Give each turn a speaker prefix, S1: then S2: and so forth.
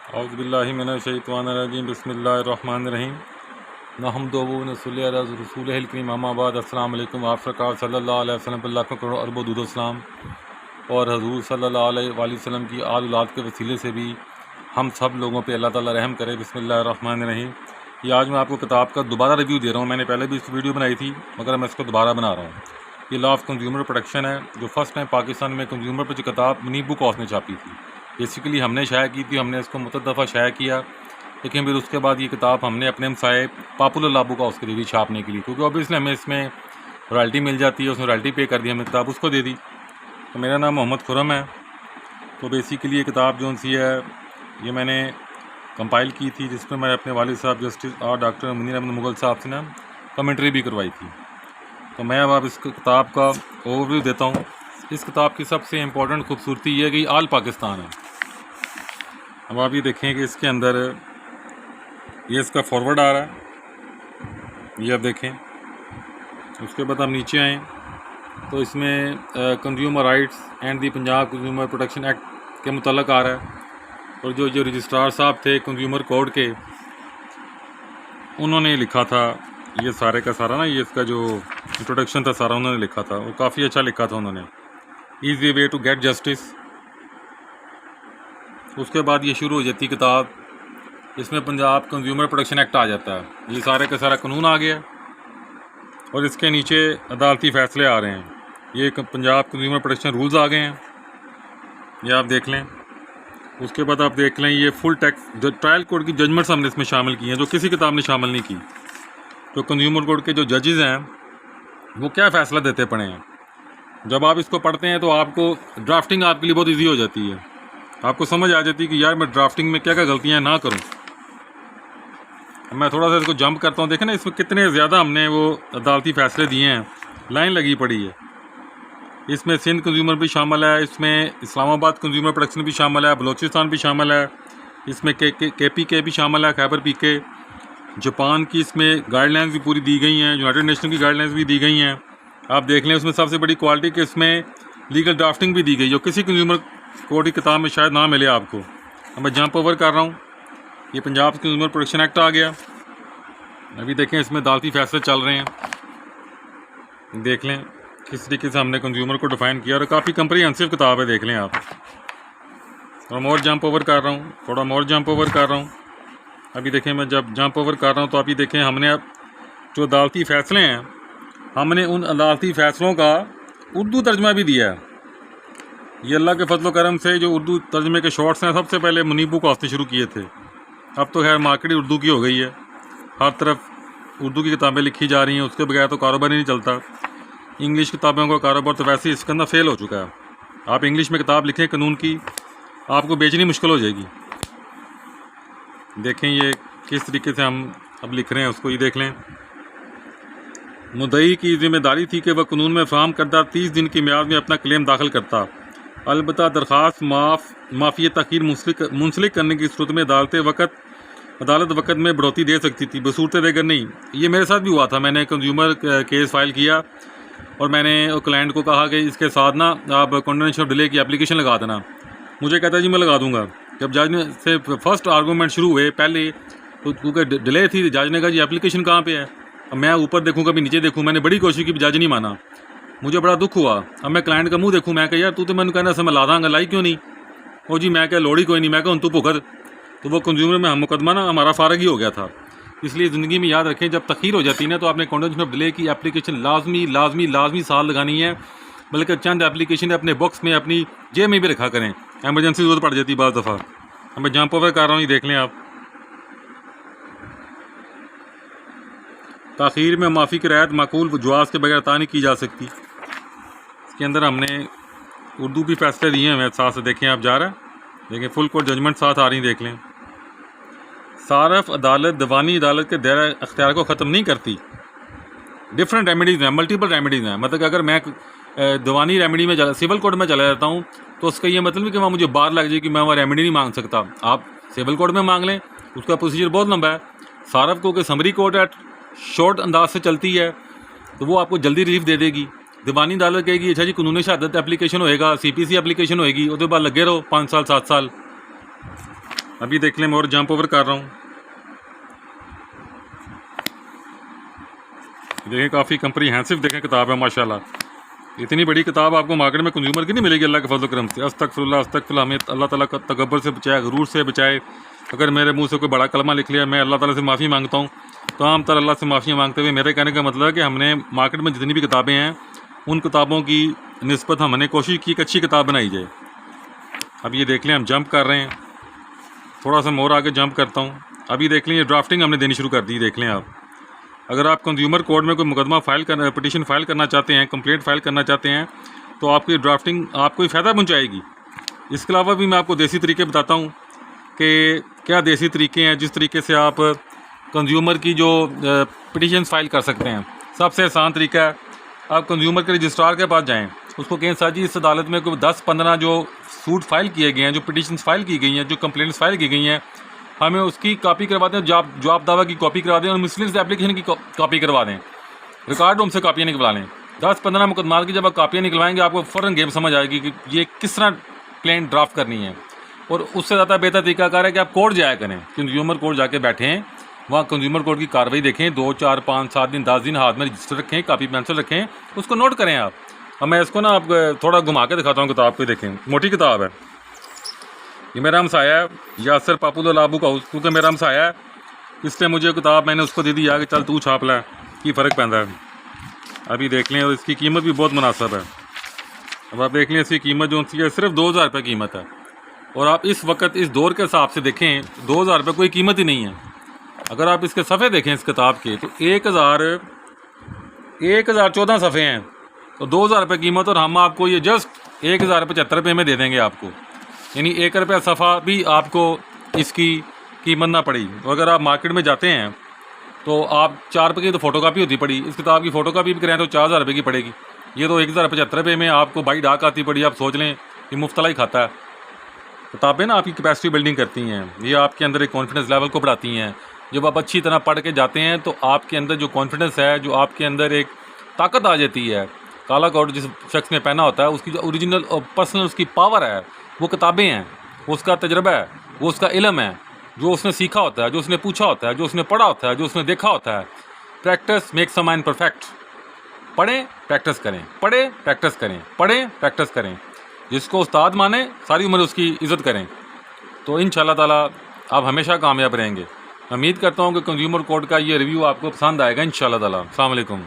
S1: औज़ुबिल्लाहि मिनश्शैतानिर्रजीम बिस्मिल्लाहिर्रहमानिर्रहीम नहमदुहु व नसल्ली अला रसूलिहिल करीम अम्मा बाद। अस्सलाम वालेकुम। आप सरकार सल्लल्लाहु अलैहि वसल्लम पर लाखों करोड़ अरबों दुरूद सलाम और हजूर सल्लल्लाहु अलैहि वसल्लम की आल औलाद के वसीले से भी हम सब लोगों पे अल्लाह ताला रहम करे। बिस्मिल्लाहिर्रहमानिर्रहीम। ये आज मैं आपको किताब का दोबारा रिव्यू दे रहा हूँ। मैंने पहले भी इस वीडियो बनाई थी मगर मैं इसको दोबारा बना रहा हूँ। ये लॉ ऑफ कंज्यूमर प्रोटेक्शन है जो फर्स्ट टाइम पाकिस्तान में कंज्यूमर पर जो किताब मुनीब बुक हाउस ने छापी थी। बेसिकली हमने शाया की थी, हमने इसको मुतअद्दिद दफ़ा शाया किया, लेकिन फिर उसके बाद ये किताब हमने अपने हमसाए पॉपुलर लॉ बुक हाउस के लिए दी छापने के लिए, क्योंकि ऑब्वियसली हमें इसमें रॉयल्टी मिल जाती है। उसने रॉयल्टी पे कर दी, हमने किताब उसको दे दी। तो मेरा नाम मोहम्मद खुरम है। तो बेसिकली ये किताब जो सी है ये मैंने कंपाइल की थी, जिसमें मैं अपने वालिद साहब जस्टिस और डॉक्टर मुनीर अहमद मुगल साहब से ना कमेंट्री भी करवाई थी। तो मैं अब इस किताब का ओवरव्यू देता हूँ। इस किताब की सबसे इम्पोर्टेंट खूबसूरती ये है कि आल पाकिस्तान है। अब आप ये देखें कि इसके अंदर ये इसका फॉरवर्ड आ रहा है, ये आप देखें। उसके बाद हम नीचे आएँ तो इसमें consumer rights and the Punjab consumer protection act के मुतल्लक आ रहा है। और जो रजिस्ट्रार साहब थे कंज्यूमर कोड के, उन्होंने लिखा था ये सारे का सारा ना, ये इसका जो इंट्रोडक्शन था सारा उन्होंने लिखा था। वो काफ़ी अच्छा लिखा था उन्होंने, easy way to get justice. उसके बाद ये शुरू हो जाती किताब, इसमें पंजाब कंज्यूमर प्रोटेक्शन एक्ट आ जाता है। ये सारे का सारा कानून आ गया और इसके नीचे अदालती फ़ैसले आ रहे हैं। ये पंजाब कंज्यूमर प्रोटेक्शन रूल्स आ गए हैं, ये आप देख लें। उसके बाद आप देख लें ये फुल टैक्स जो ट्रायल कोर्ट की जजमेंट्स हमने इसमें शामिल की हैं, जो किसी किताब ने शामिल नहीं की। जो कंज्यूमर कोर्ट के जो जजेज़ हैं वो क्या फ़ैसला देते पड़े हैं। जब आप इसको पढ़ते हैं तो आपको ड्राफ्टिंग आपके लिए बहुत ईजी हो जाती है। आपको समझ आ जाती है कि यार मैं ड्राफ्टिंग में क्या क्या गलतियाँ ना करूँ। मैं थोड़ा सा इसको जंप करता हूँ। देखें ना इसमें कितने ज़्यादा हमने वो अदालती फ़ैसले दिए हैं, लाइन लगी पड़ी है। इसमें सिंध कंज्यूमर भी शामिल है, इसमें इस्लामाबाद कंज्यूमर प्रोटेक्शन भी शामिल है, बलूचिस्तान भी शामिल है, इसमें के भी शामिल है, खैबर पीके। जापान की इसमें गाइडलाइंस भी पूरी दी गई हैं, यूनाइटेड नेशन की गाइडलाइंस भी दी गई हैं। आप देख लें उसमें सबसे बड़ी क्वालिटी के इसमें लीगल ड्राफ्टिंग भी दी गई, जो किसी कंज्यूमर कोर्ट की किताब में शायद ना मिले आपको। अब मैं जंप ओवर कर रहा हूँ। ये पंजाब कंज्यूमर प्रोटेक्शन एक्ट आ गया। अभी देखें इसमें अदालती फैसले चल रहे हैं, देख लें किस तरीके से हमने कंज्यूमर को डिफ़ाइन किया। और काफ़ी कंप्रीहेंसिव किताब है, देख लें आप। थोड़ा मोर जंप ओवर कर रहा हूँ, थोड़ा मोर जंप ओवर कर रहा हूँ। अभी देखें मैं जब जंप ओवर कर रहा हूँ तो अभी देखें हमने अब जो अदालती फ़ैसले हैं, हमने उन अदालती फ़ैसलों का उर्दू तर्जमा भी दिया है। ये अल्लाह के फजल करम से जो उर्दू तर्जमे के शॉर्ट्स हैं सबसे पहले मुनीब बुक हाउस ने शुरू किए थे। अब तो खैर मार्केट ही उर्दू की हो गई है, हर तरफ उर्दू की किताबें लिखी जा रही हैं। उसके बगैर तो कारोबार ही नहीं चलता। इंग्लिश किताबों का कारोबार तो वैसे ही इसके अंदर फेल हो चुका है। आप इंग्लिश में किताब लिखें कानून की, आपको बेचनी मुश्किल हो जाएगी। देखें ये किस तरीके से हम अब लिख रहे हैं उसको, ये देख लें। मुद्दई की जिम्मेदारी थी कि वह कानून में फ़राहम करदा 30 दिन की मियाद में अपना क्लेम दाखिल करता। अलबत्ता दरख्वास्त माफ़ी तख़ीर मुंसलिक करने की सूरत में अदालत वक़्त में बढ़ोतरी दे सकती थी, बसूरत देगर नहीं। ये मेरे साथ भी हुआ था। मैंने कंज्यूमर केस फाइल किया और मैंने क्लाइंट को कहा कि इसके साथ ना आप कंडोनेशन ऑफ डिले की एप्लीकेशन लगा देना। मुझे कहता जी मैं लगा दूंगा। जब जज ने से फर्स्ट आर्गूमेंट शुरू हुए पहले तो क्योंकि डिले थी, जज ने कहा जी एप्लीकेशन कहाँ पे है। अब मैं ऊपर देखूँ कभी नीचे देखूँ, मैंने बड़ी कोशिश की, जज नहीं माना। मुझे बड़ा दुख हुआ। अब मैं क्लाइंट का मुंह देखूँ, मैं कहा यार तू तो मैंने कहना से मैं ला दांगा, लाई क्यों नहीं। ओ जी मैं क्या लोड़ी कोई नहीं, मैं कहा तू भुगत। तो वो कंज्यूमर में हम मुकदमा ना हमारा फारग ही हो गया था। इसलिए ज़िंदगी में याद रखें, जब तखीर हो जाती है ना तो आपने कंडोनेशन ऑफ डिले की एप्लीकेशन लाजमी साल लगानी है। बल्कि चंद एप्लीकेशन अपने बॉक्स में अपनी जेब में भी रखा करें, एमरजेंसी ज़रूरत पड़ जाती है बाज़ दफ़ा। अब मैं जंप ओवर कर रहा हूँ, ये देख लें आप। ताख़ीर में माफ़ी की रियायत माकूल जवाज़ के बगैर अता नहीं की जा सकती। इसके अंदर हमने उर्दू भी फैसले दिए हैं साथ से, देखें आप जा रहा है, देखें फुल कोर्ट जजमेंट साथ आ रही, देख लें। सारफ अदालत दीवानी अदालत के दायरा अख्तियार को ख़त्म नहीं करती। डिफरेंट रेमेडीज़ हैं, मल्टीपल रेमेडीज़ हैं। मतलब अगर मैं दीवानी रेमेडी में सिविल कोर्ट में चला जाता हूँ तो उसका ये मतलब नहीं कि वहाँ मुझे बार लग जाए कि मैं वहाँ रेमेडी नहीं मांग सकता। आप सिविल कोर्ट में मांग लें, उसका प्रोसीजर बहुत लंबा है। सारफ को कि समरी कोर्ट है शॉर्ट अंदाज से चलती है तो वो आपको जल्दी रिलीफ दे देगी। दीवानी अदालत कहेगी अच्छा जी कानूनी शहादत एप्लीकेशन होएगा, CPC एप्लीकेशन होएगी, उसके बाद लगे रहो 5 साल 7 साल। अभी देख लें, मैं और जंप ओवर कर रहा हूँ। देखें काफ़ी कंप्रीहेंसिव देखें किताब है माशाल्लाह। इतनी बड़ी किताब आपको मार्केट में कंज्यूमर की नहीं मिलेगी अल्लाह के फजल करम से। अस्तगफिरुल्लाह अस्तगफिरुल्लाह, हमें अल्लाह ताला का तकब्बुर से बचाए, गुरूर से बचाए। अगर मेरे मुंह से कोई बड़ा कलमा लिख लिया, मैं अल्लाह ताला से माफ़ी मांगता हूँ। तो आम तर अल्लाह से माफ़ी मांगते हुए मेरे कहने का मतलब है कि हमने मार्केट में जितनी भी किताबें हैं उन किताबों की निस्बत हमने कोशिश की कि अच्छी किताब बनाई जाए। अब ये देख लें, हम जंप कर रहे हैं, थोड़ा सा मोर आगे जंप करता हूँ। अभी देख लें, ये ड्राफ्टिंग हमने देनी शुरू कर दी। देख लें आप, अगर आप कंज्यूमर कोर्ट में कोई मुकदमा पिटीशन फाइल करना चाहते हैं, कंप्लेंट फाइल करना चाहते हैं, तो आपकी ड्राफ्टिंग आपको फ़ायदा पहुँचाएगी। इसके अलावा भी मैं आपको देसी तरीके बताता हूँ कि क्या देसी तरीके हैं जिस तरीके से आप कंज्यूमर की जो पिटीशन फाइल कर सकते हैं। सबसे आसान तरीका है, आप कंज्यूमर के रजिस्ट्रार के पास जाएं, उसको कहें सर जी इस अदालत में कोई 10-15 जो सूट फाइल किए गए हैं, जो पिटीशन फाइल की गई हैं, जो कंप्लेंट्स फाइल की गई हैं, हमें उसकी कॉपी करवा दें, जवाब दावा की कॉपी करवा दें और मिसलिस एप्लीकेशन की कॉपी करवा दें। रिकॉर्ड रूम से कापियाँ निकलवा लें। 10-15 मुकदमात की जब आप कापियाँ निकलवाएंगे, आपको फ़ौरन गेम समझ आएगी कि ये किस तरह प्लेन ड्राफ्ट करनी है। और उससे ज़्यादा बेहतर तरीकाकार है कि आप कोर्ट जाया करें, कंज्यूमर कोर्ट जाके बैठें, वहाँ कंज्यूमर कोर्ट की कार्रवाई देखें, 2, 4, 5, 7 दिन, 10 दिन हाथ में रजिस्टर रखें, कापी पेंसिल रखें, उसको नोट करें आप। अब मैं इसको ना आप थोड़ा घुमा के दिखाता हूँ किताब को। देखें, मोटी किताब है। ये मेरा हमसाया है यासर पापुल लाबू का, क्योंकि मेरा हमसाया है इसलिए मुझे किताब मैंने उसको दे दी आगे, चल तू छाप ला, की फ़र्क पैदा है। अभी देख लें, और इसकी कीमत भी बहुत मुनासिब है। अब आप देख लें, इसकी कीमत जो है सिर्फ 2000 रुपये कीमत है। और आप इस वक्त इस दौर के हिसाब से देखें, 2000 रुपये कोई कीमत ही नहीं है। अगर आप इसके सफ़े देखें इस किताब के, तो 1014 सफ़े हैं, तो 2000 रुपये कीमत, और हम आपको ये जस्ट 1075 रुपये में दे देंगे आपको, यानी 1 रुपया सफ़ा भी आपको इसकी कीमत ना पड़ी। और अगर आप मार्केट में जाते हैं तो आप 4 रुपये की तो फ़ोटोकॉपी होती पड़ी, इस किताब की फ़ोटोकॉपी भी करें तो 4000 रुपये की पड़ेगी। ये तो 1075 रुपये में आपको बाई डाक आती पड़ी। आप सोच लें, ये मुफ्तला ही खाता है। किताबें ना आपकी कैपेसिटी बिल्डिंग करती हैं, ये आपके अंदर एक कॉन्फिडेंस लेवल को बढ़ाती हैं। जब आप अच्छी तरह पढ़ के जाते हैं तो आपके अंदर जो कॉन्फिडेंस है, जो आपके अंदर एक ताकत आ जाती है। काला कोट जिस शख्स ने पहना होता है, उसकी जो ओरिजिनल और पर्सनल उसकी पावर है, वो किताबें हैं, वो उसका तजर्बा है, वो उसका इल्म है, जो उसने सीखा होता है, जो उसने पूछा होता है, जो उसने पढ़ा होता है, जो उसने देखा होता है। Practice makes a man perfect. पढ़ें, प्रैक्टिस करें, पढ़ें, प्रैक्टिस करें, पढ़ें, प्रैक्टिस करें। जिसको उस्ताद माने सारी उम्र उसकी इज़्ज़त करें, तो इंशाअल्लाह ताला आप हमेशा कामयाब रहेंगे। उम्मीद करता हूँ कि कंज्यूमर कोर्ट का ये रिव्यू आपको पसंद आएगा इंशाअल्लाह ताला। अस्सलाम वालेकुम।